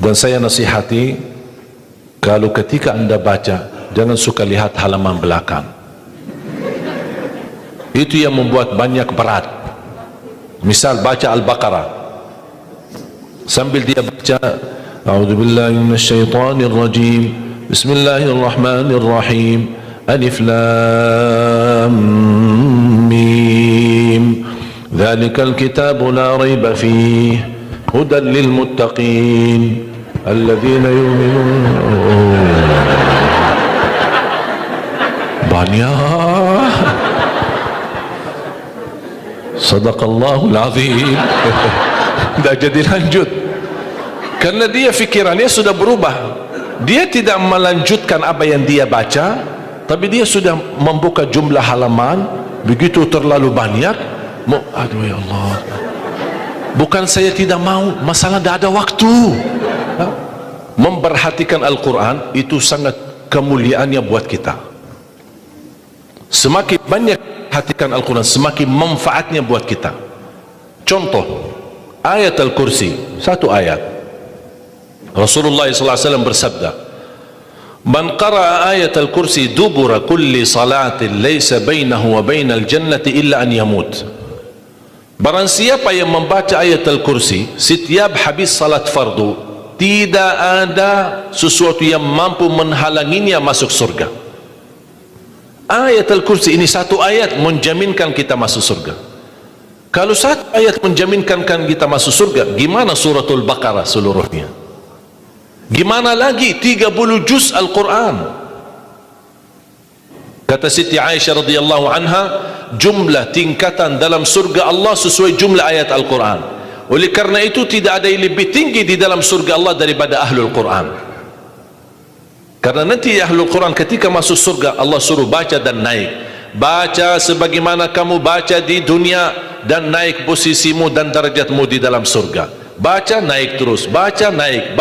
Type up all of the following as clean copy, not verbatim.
Dan saya nasihati, kalau ketika anda baca, jangan suka lihat halaman belakang. Itu yang membuat banyak berat. Misal baca Al-Baqarah, sambil dia baca A'udzubillahi minasyaitonirrajim, Bismillahirrahmanirrahim, Alif Lam Mim, Dzalikal kitabu la raiba fihi, hudan lil muttaqin, alladzina yu'minun. Banyak. Sadaqallahul azim. Tidak jadi lanjut karena dia fikirannya sudah berubah. Dia tidak melanjutkan apa yang dia baca, tapi dia sudah membuka jumlah halaman begitu terlalu banyak. Aduh ya Allah, bukan saya tidak mau, masalah tidak ada waktu. Memperhatikan Al-Quran itu sangat kemuliaannya buat kita. Semakin banyak perhatikan Al-Quran, semakin manfaatnya buat kita. Contoh ayat Al-Kursi, satu ayat. Rasulullah SAW bersabda, Man qara'a ayat Al-Kursi dubura kulli salatin laysa bainahu wa bainal jannati illa an yamut. Barang siapa yang membaca ayat Al-Kursi setiap habis salat fardu, tidak ada sesuatu yang mampu menghalanginya masuk surga. Ayat Al-Kursi ini satu ayat menjaminkan kita masuk surga. Kalau satu ayat menjaminkan kita masuk surga, gimana suratul Baqarah seluruhnya? Gimana lagi 30 juz Al-Quran? Kata Siti Aisyah radhiyallahu anha, jumlah tingkatan dalam surga Allah sesuai jumlah ayat Al-Quran. Oleh karena itu tidak ada yang lebih tinggi di dalam surga Allah daripada Ahlul Quran. Karena nanti Ahlul Quran ketika masuk surga, Allah suruh baca dan naik. Baca sebagaimana kamu baca di dunia, dan naik posisimu dan darajatmu di dalam surga. Baca naik terus, baca naik,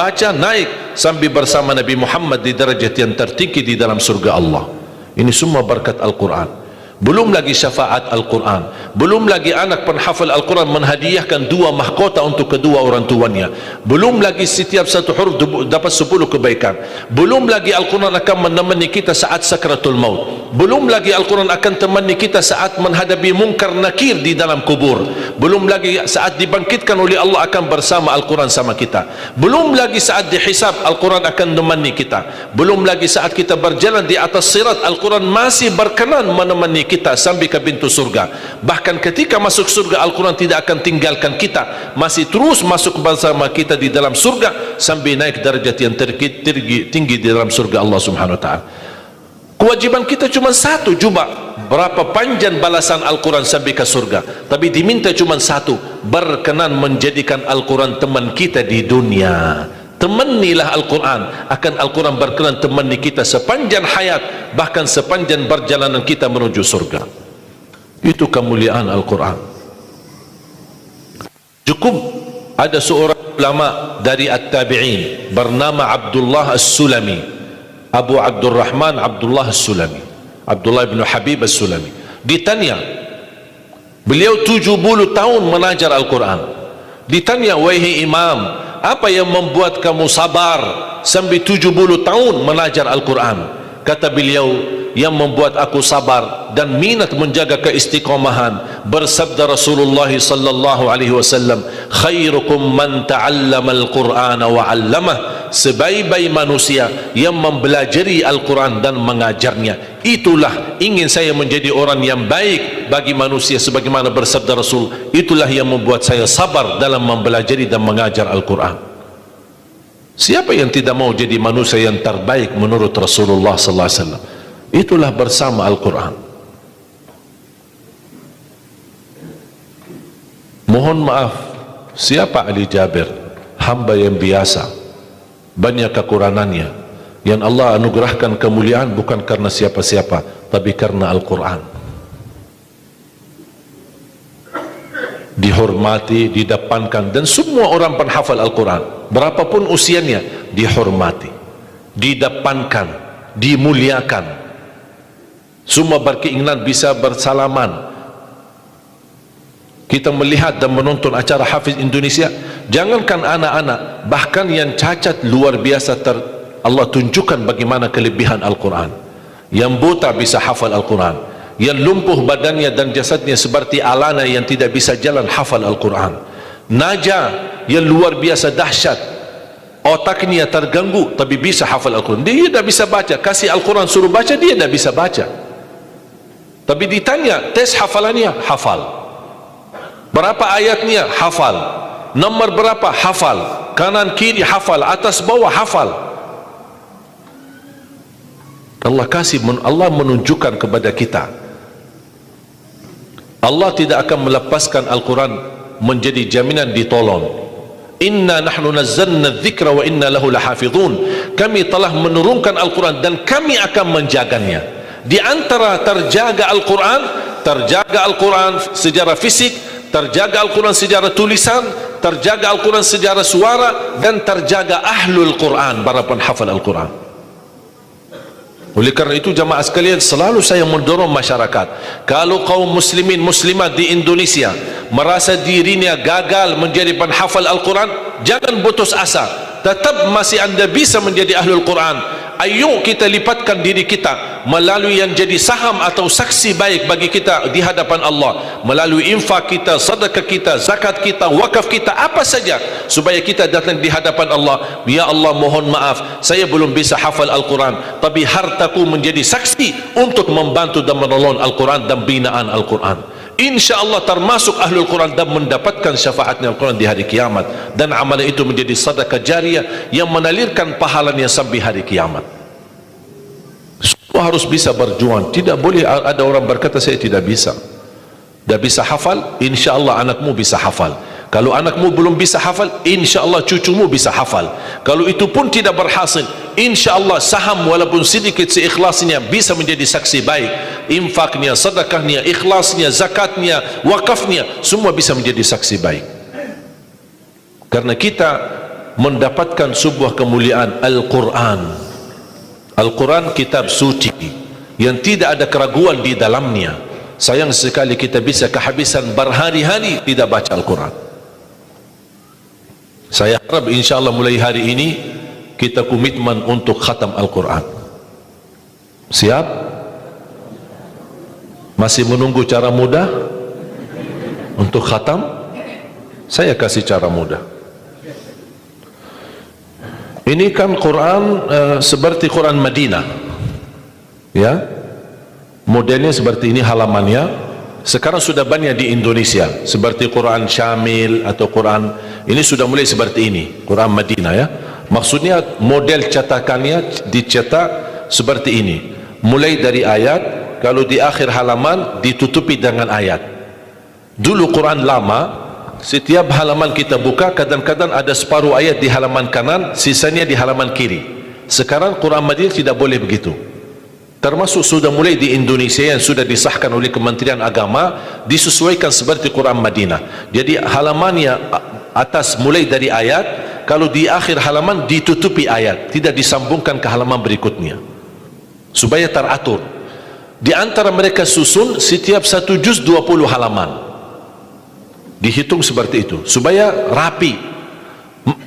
sambil bersama Nabi Muhammad di darajat yang tertinggi di dalam surga Allah. Ini semua berkat Al-Quran. Belum lagi syafaat Al-Quran, belum lagi anak penghafal Al-Quran menghadiahkan 2 mahkota untuk kedua orang tuanya, belum lagi setiap satu huruf dapat 10 kebaikan, belum lagi Al-Quran akan menemani kita saat sakratul maut, belum lagi Al-Quran akan temani kita saat menghadapi mungkar nakir di dalam kubur, belum lagi saat dibangkitkan oleh Allah akan bersama Al-Quran sama kita, belum lagi saat dihisab Al-Quran akan menemani kita, belum lagi saat kita berjalan di atas sirat Al-Quran masih berkenan menemani kita sampai ke pintu surga. Bahkan ketika masuk surga Al-Quran tidak akan tinggalkan kita, masih terus masuk bersama kita di dalam surga sampai naik derajat yang tinggi di dalam surga Allah Subhanahu wa ta'ala. Kewajiban kita cuma satu, coba berapa panjang balasan Al-Quran sampai ke surga, tapi diminta cuma satu, berkenan menjadikan Al-Quran teman kita di dunia. Temanilah Al-Quran, akan Al-Quran berkenan temani kita sepanjang hayat, bahkan sepanjang perjalanan kita menuju surga. Itu kemuliaan Al-Quran. Cukup ada seorang ulama dari At-Tabi'in bernama Abdullah As-Sulami, Abu Abdurrahman Abdullah As-Sulami, Abdullah bin Habib As-Sulami. Ditanya, beliau 70 tahun mengajar Al-Quran. Ditanya, wahai imam, apa yang membuat kamu sabar sampai 70 tahun mengajar Al-Quran? Kata beliau, yang membuat aku sabar dan minat menjaga keistiqomahan, bersabda Rasulullah sallallahu alaihi wasallam, khairukum man ta'allama al-Qur'ana wa 'allamah, sebaik-baik manusia yang mempelajari Al-Quran dan mengajarnya. Itulah ingin saya menjadi orang yang baik bagi manusia, sebagaimana bersabda Rasul, itulah yang membuat saya sabar dalam mempelajari dan mengajar Al-Quran. Siapa yang tidak mau jadi manusia yang terbaik menurut Rasulullah sallallahu alaihi wasallam? Itulah bersama Al-Quran. Mohon maaf, siapa Ali Jabir? Hamba yang biasa, banyak kekurangannya, yang Allah anugerahkan kemuliaan bukan karena siapa-siapa, tapi karena Al-Quran. Dihormati, didepankan, dan semua orang penghafal Al-Quran berapapun usianya dihormati, didepankan, dimuliakan. Semua berkeinginan bisa bersalaman. Kita melihat dan menonton acara Hafiz Indonesia, jangankan anak-anak, bahkan yang cacat luar biasa Allah tunjukkan bagaimana kelebihan Al-Quran. Yang buta bisa hafal Al-Quran, yang lumpuh badannya dan jasadnya seperti Alana yang tidak bisa jalan hafal Al-Quran. Naja yang luar biasa dahsyat, otaknya terganggu tapi bisa hafal Al-Quran. Dia tidak bisa baca, kasih Al-Quran suruh baca, dia tidak bisa baca. Tapi ditanya tes hafalannya, hafal. Berapa ayatnya? Hafal. Nomor berapa? Hafal. Kanan kiri hafal, atas bawah hafal. Allah menunjukkan kepada kita, Allah tidak akan melepaskan Al-Quran menjadi jaminan ditolong. Inna nahnu nazzalna dzikra wa inna lahu lahafizun. Kami telah menurunkan Al-Quran dan kami akan menjaganya. Di antara terjaga Al-Quran secara fisik, terjaga Al-Quran secara tulisan, terjaga Al-Quran secara suara, dan terjaga ahlul Quran, para penghafal Al-Quran. Oleh kerana itu jamaah sekalian, selalu saya mendorong masyarakat, kalau kaum muslimin muslimat di Indonesia merasa dirinya gagal menjadi penghafal Al-Quran, jangan putus asa, tetap masih anda bisa menjadi ahlul Quran. Ayo kita lipatkan diri kita melalui yang jadi saham atau saksi baik bagi kita di hadapan Allah, melalui infak kita, sedekah kita, zakat kita, wakaf kita, apa saja, supaya kita datang di hadapan Allah. Ya Allah, mohon maaf, saya belum bisa hafal Al-Quran, tapi hartaku menjadi saksi untuk membantu dan menolong Al-Quran dan binaan Al-Quran. InsyaAllah termasuk ahlul Quran dan mendapatkan syafaatnya Al-Quran di hari kiamat, dan amalan itu menjadi sedekah jariah yang menalirkan pahalanya sampai hari kiamat. Semua harus bisa berjuang. Tidak boleh ada orang berkata saya tidak bisa hafal. InsyaAllah anakmu bisa hafal. Kalau anakmu belum bisa hafal, InsyaAllah cucumu bisa hafal. Kalau itu pun tidak berhasil, InsyaAllah saham walaupun sedikit seikhlasnya bisa menjadi saksi baik. Infaknya, sedekahnya, ikhlasnya, zakatnya, wakafnya, semua bisa menjadi saksi baik. Karena kita mendapatkan sebuah kemuliaan Al-Quran. Al-Quran kitab suci yang tidak ada keraguan di dalamnya. Sayang sekali kita bisa kehabisan berhari-hari tidak baca Al-Quran. Saya harap insyaAllah mulai hari ini kita komitmen untuk khatam Al-Quran. Siap? Masih menunggu cara mudah untuk khatam? Saya kasih cara mudah. Ini kan Quran seperti Quran Madinah, ya, modelnya seperti ini halamannya. Sekarang sudah banyak di Indonesia seperti Quran Syamil atau Quran ini sudah mulai seperti ini, Quran Madinah, ya. Maksudnya model cetakannya dicetak seperti ini, mulai dari ayat, kalau di akhir halaman ditutupi dengan ayat. Dulu Quran lama, setiap halaman kita buka kadang-kadang ada separuh ayat di halaman kanan, sisanya di halaman kiri. Sekarang Quran Madinah tidak boleh begitu. Termasuk sudah mulai di Indonesia yang sudah disahkan oleh Kementerian Agama, disesuaikan seperti Quran Madinah. Jadi halamannya atas mulai dari ayat, kalau di akhir halaman ditutupi ayat, tidak disambungkan ke halaman berikutnya, supaya teratur. Di antara mereka susun setiap satu juz 20 halaman, dihitung seperti itu supaya rapi.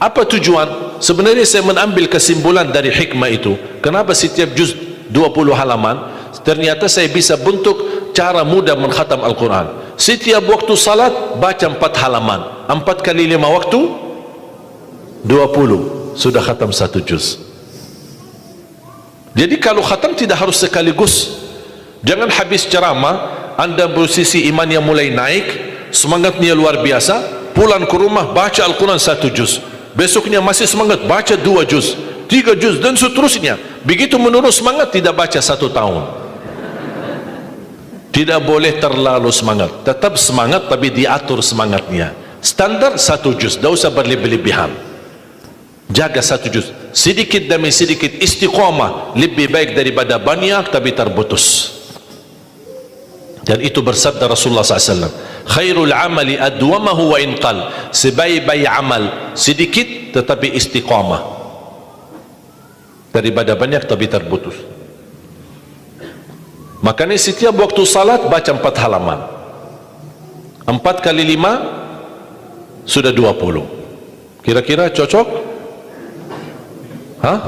Apa tujuan? Sebenarnya saya mengambil kesimpulan dari hikmah itu. Kenapa setiap juz 20 halaman? Ternyata saya bisa bentuk cara mudah mengkhatam Al-Quran. Setiap waktu salat baca 4 halaman, 4 kali 5 waktu 20, sudah khatam 1 juz. Jadi kalau khatam tidak harus sekaligus. Jangan habis ceramah anda posisi iman yang mulai naik, semangatnya luar biasa, pulang ke rumah baca Al-Quran 1 juz, besoknya masih semangat baca 2 juz, 3 juz dan seterusnya. Begitu menurun semangat, tidak baca 1 tahun. Tidak boleh terlalu semangat, tetap semangat tapi diatur semangatnya. Standar 1 juz, tidak usah berlebih-lebihan. Jaga 1 juz, sedikit demi sedikit, istiqamah lebih baik daripada banyak tapi terputus. Dan itu bersabda Rasulullah SAW, khairul amali adwamahu wa inqal, sebaik-baik amal sedikit tetapi istiqamah daripada banyak tapi terputus. Makanya setiap waktu salat baca 4 halaman. 4 kali 5 sudah 20. Kira-kira cocok? Hah?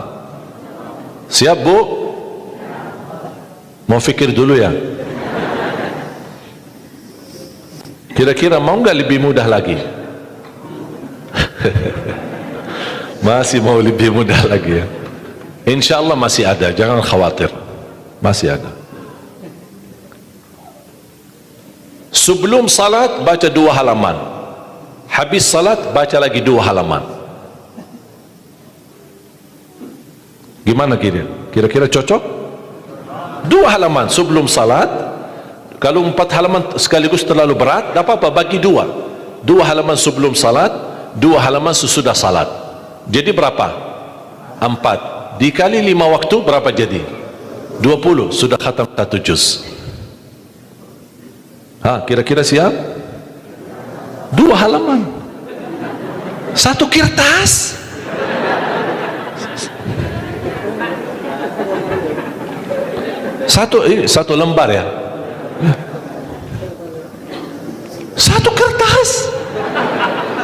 Siap Bu? Mau fikir dulu ya? Kira-kira mau nggak lebih mudah lagi? Masih mau lebih mudah lagi ya? Insya Allah masih ada, jangan khawatir, masih ada. Sebelum salat baca 2 halaman, habis salat baca lagi 2 halaman. Gimana kira-kira cocok? 2 halaman sebelum salat. Kalau 4 halaman sekaligus terlalu berat, tak apa-apa, bagi 2 halaman sebelum salat, 2 halaman sesudah salat. Jadi berapa? 4 dikali 5 waktu berapa jadi? 20, sudah khatam 1 juz. Kira-kira siap? 2 halaman 1 kertas. Satu lembar ya? 1 kertas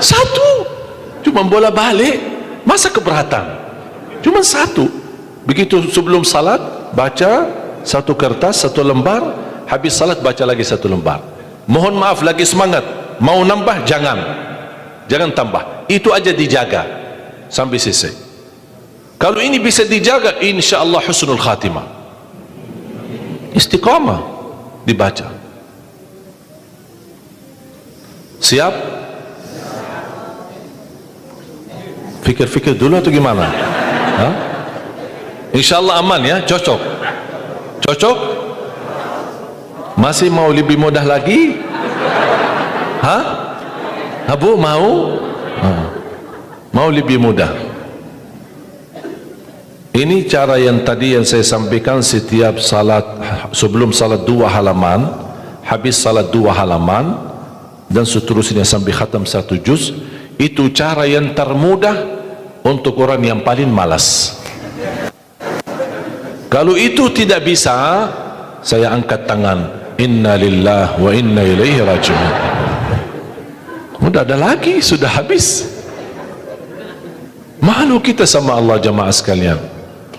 1, cuma bola balik, masa keberatan? Cuma 1. Begitu sebelum salat baca 1 kertas, 1 lembar, habis salat baca lagi 1 lembar. Mohon maaf, lagi semangat, mau nambah jangan tambah, itu aja dijaga sampai selesai. Kalau ini bisa dijaga, insya Allah husnul khatimah, istiqamah dibaca. Siap? Fikir-fikir dulu atau gimana? Insya Allah aman ya, cocok? Masih mau lebih mudah lagi? Bu, mau? Mau lebih mudah? Ini cara yang tadi yang saya sampaikan, setiap salat, sebelum salat 2 halaman, habis salat 2 halaman, dan seterusnya sampai khatam 1 juz. Itu cara yang termudah untuk orang yang paling malas. Kalau itu tidak bisa, saya angkat tangan, inna lillah wa inna ilaihi raji'un. Udah ada lagi, sudah habis. Malu kita sama Allah jamaah sekalian.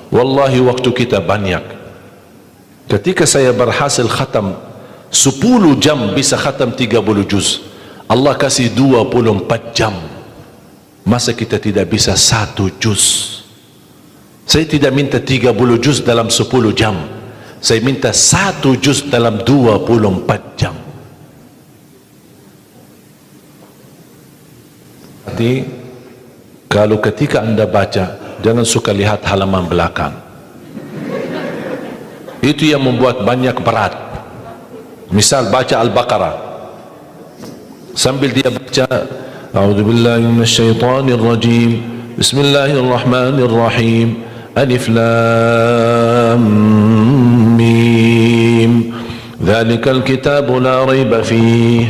Wallahi waktu kita banyak. Ketika saya berhasil khatam 10 jam bisa khatam 30 juz, Allah kasih 24 jam, masa kita tidak bisa 1 juz? Saya tidak minta 30 juz dalam 10 jam, saya minta 1 juz dalam 24 jam. Jadi kalau ketika anda baca, jangan suka lihat halaman belakang. Itu yang membuat banyak berat. Misal baca Al-Baqarah, sambil dia baca a'udzubillahi minasyaitonir rajim, bismillahirrahmanirrahim, alif lam mim, dzalikal kitabu la raiba fihi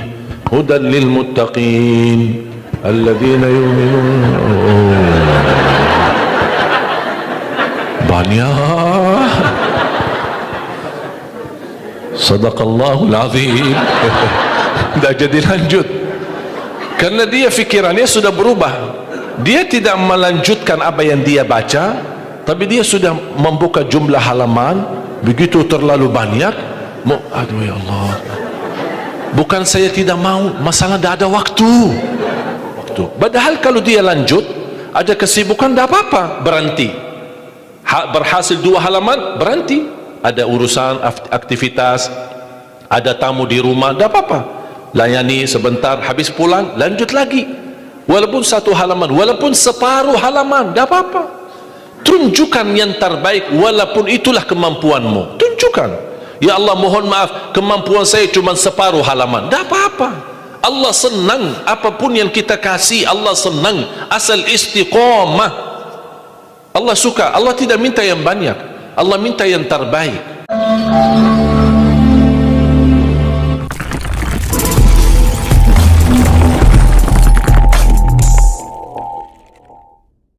hudan lil muttaqin alladzina yu'minuna. Banyak. Sadaqallahul azim. Tidak jadi lanjut karena dia fikirannya sudah berubah. Dia tidak melanjutkan apa yang dia baca, tapi dia sudah membuka jumlah halaman begitu terlalu banyak. Aduh ya Allah, bukan saya tidak mau, masalah tidak ada waktu. Padahal kalau dia lanjut, ada kesibukan, tidak apa-apa, berhenti. Berhasil 2 halaman, berhenti. Ada urusan aktivitas, ada tamu di rumah, tidak apa-apa, layani sebentar, habis pulang lanjut lagi. Walaupun 1 halaman, walaupun separuh halaman, tidak apa-apa. Tunjukkan yang terbaik, walaupun itulah kemampuanmu. Tunjukkan, ya Allah mohon maaf, kemampuan saya cuma separuh halaman, tidak apa-apa. Allah senang apapun yang kita kasih, Allah senang, asal istiqamah. Allah suka. Allah tidak minta yang banyak, Allah minta yang terbaik.